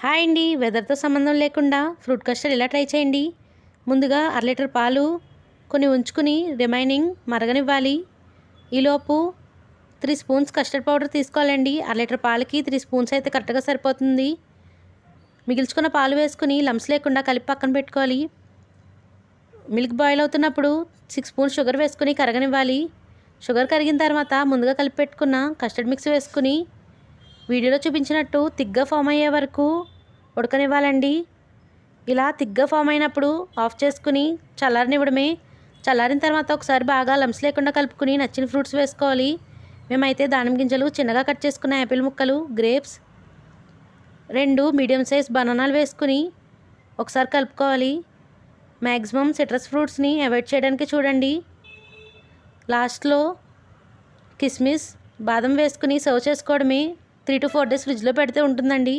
Hi అండి. వెదర్తో సంబంధం లేకుండా ఫ్రూట్ కస్టర్డ్ ఇలా ట్రై చేయండి. ముందుగా 1/2 లీటర్ పాలు కొన్ని ఉంచుకుని రిమైనింగ్ మరగనివ్వాలి. ఈలోపు 3 స్పూన్స్ కస్టర్డ్ పౌడర్ తీసుకోవాలండి. 1/2 లీటర్ పాలకి 3 స్పూన్స్ అయితే కరెక్ట్గా సరిపోతుంది. మిగిల్చుకున్న పాలు వేసుకుని లంప్స్ లేకుండా కలిపి పక్కన పెట్టుకోవాలి. మిల్క్ బాయిల్ అవుతున్నప్పుడు 6 స్పూన్స్ షుగర్ వేసుకుని కరగనివ్వాలి. షుగర్ కరిగిన తర్వాత ముందుగా కలిపి పెట్టుకున్న కస్టర్డ్ మిక్స్ వేసుకుని వీడియోలో చూపించినట్టు థిక్గా ఫామ్ అయ్యే వరకు ఉడకనివ్వాలండి. ఇలా థిక్గా ఫామ్ అయినప్పుడు ఆఫ్ చేసుకుని చల్లారనివ్వడమే. చల్లారిన తర్వాత ఒకసారి బాగా లంప్స్ లేకుండా కలుపుకుని నచ్చిన ఫ్రూట్స్ వేసుకోవాలి. మేమైతే దానిమ్మ గింజలు చిన్నగా కట్ చేసుకున్న యాపిల్ ముక్కలు, గ్రేప్స్, 2 మీడియం సైజ్ బనానాలు వేసుకుని ఒకసారి కలుపుకోవాలి. మ్యాక్సిమం సిట్రస్ ఫ్రూట్స్ని అవాయిడ్ చేయడానికి చూడండి. లాస్ట్లో కిస్మిస్, బాదం వేసుకుని సర్వ్ చేసుకోవడమే. 3 to 4 days ఫ్రిడ్జ్లో పెడితే ఉంటుందండి.